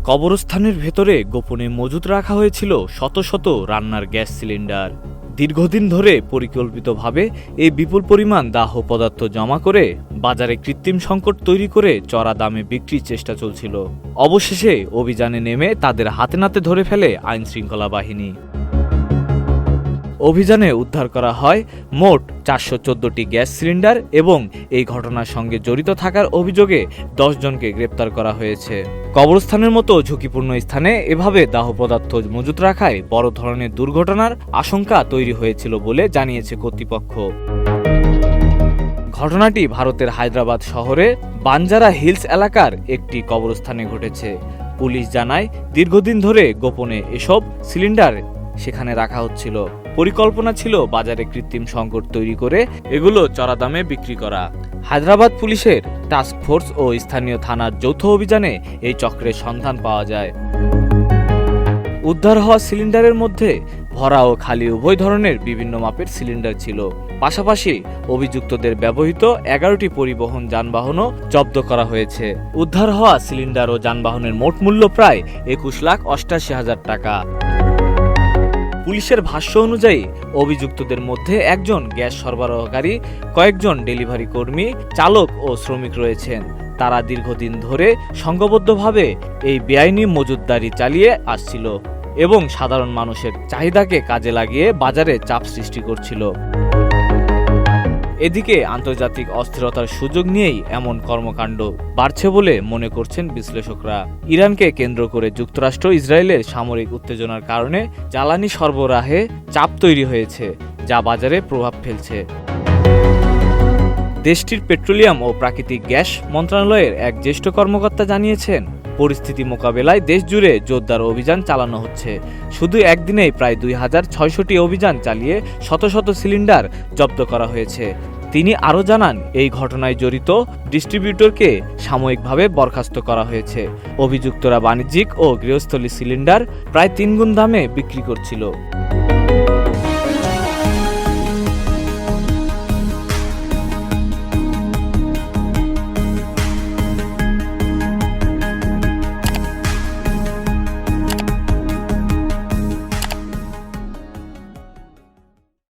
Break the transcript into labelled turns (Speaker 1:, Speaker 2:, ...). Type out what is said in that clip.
Speaker 1: কবরস্থানের ভেতরে গোপনে মজুত রাখা হয়েছিল শত শত রান্নার গ্যাস সিলিন্ডার। দীর্ঘদিন ধরে পরিকল্পিতভাবে এই বিপুল পরিমাণ দাহ পদার্থ জমা করে বাজারে কৃত্রিম সংকট তৈরি করে চড়া দামে বিক্রির চেষ্টা চলছিল। অবশেষে অভিযানে নেমে তাদের হাতে নাতে ধরে ফেলে আইনশৃঙ্খলা বাহিনী। অভিযানে উদ্ধার করা হয় মোট 414টি গ্যাস সিলিন্ডার এবং এই ঘটনার সঙ্গে জড়িত থাকার অভিযোগে 10 জনকে গ্রেপ্তার করা হয়েছে। কবরস্থানের মতো ঝুঁকিপূর্ণ স্থানে এভাবে দাহ পদার্থ মজুত রাখায় বড় ধরনের দুর্ঘটনার আশঙ্কা তৈরি হয়েছিল বলে জানিয়েছে কর্তৃপক্ষ। ঘটনাটি ভারতের হায়দ্রাবাদ শহরে বাঞ্জারা হিলস এলাকার একটি কবরস্থানে ঘটেছে। পুলিশ জানায়, দীর্ঘদিন ধরে গোপনে এসব সিলিন্ডার সেখানে রাখা হচ্ছিল। পরিকল্পনা ছিল বাজারে কৃত্রিম সংকট তৈরি করে এগুলো চড়া দামে বিক্রি করা। হায়দ্রাবাদ পুলিশের টাস্ক ফোর্স ও স্থানীয় থানার যৌথ অভিযানে এই চক্রের সন্ধান পাওয়া যায়। উদ্ধার হওয়া সিলিন্ডারের মধ্যে ভরা ও খালি উভয় ধরনের বিভিন্ন মাপের সিলিন্ডার ছিল। পাশাপাশি অভিযুক্তদের ব্যবহৃত 11টি পরিবহন যানবাহনও জব্দ করা হয়েছে। উদ্ধার হওয়া সিলিন্ডার ও যানবাহনের মোট মূল্য প্রায় 21,88,000 টাকা। পুলিশের ভাষ্য অনুযায়ী অভিযুক্তদের মধ্যে একজন গ্যাস সরবরাহকারী, কয়েকজন ডেলিভারি কর্মী, চালক ও শ্রমিক রয়েছেন। তারা দীর্ঘদিন ধরে সংঘবদ্ধভাবে এই বেআইনি মজুতদারি চালিয়ে আসছিল এবং সাধারণ মানুষের চাহিদাকে কাজে লাগিয়ে বাজারে চাপ সৃষ্টি করছিল। এদিকে আন্তর্জাতিক অস্থিরতার সুযোগ নিয়েই এমন কর্মকাণ্ড বাড়ছে বলে মনে করছেন বিশ্লেষকরা। ইরানকে কেন্দ্র করে যুক্তরাষ্ট্র ইসরায়েলের সামরিক উত্তেজনার কারণে জ্বালানি সরবরাহে চাপ তৈরি হয়েছে, যা বাজারে প্রভাব ফেলছে। দেশটির পেট্রোলিয়াম ও প্রাকৃতিক গ্যাস মন্ত্রণালয়ের এক জ্যেষ্ঠ কর্মকর্তা জানিয়েছেন, পরিস্থিতি মোকাবেলায় দেশ জুড়ে জোরদার অভিযান চালানো হচ্ছে। শুধু একদিনেই প্রায় 2600টি অভিযান চালিয়ে শত শত সিলিন্ডার জব্দ করা হয়েছে। তিনি আরও জানান, এই ঘটনায় জড়িত ডিস্ট্রিবিউটরকে সাময়িকভাবে বরখাস্ত করা হয়েছে। অভিযুক্তরা বাণিজ্যিক ও গৃহস্থলী সিলিন্ডার প্রায় 3 গুণ দামে বিক্রি করছিল।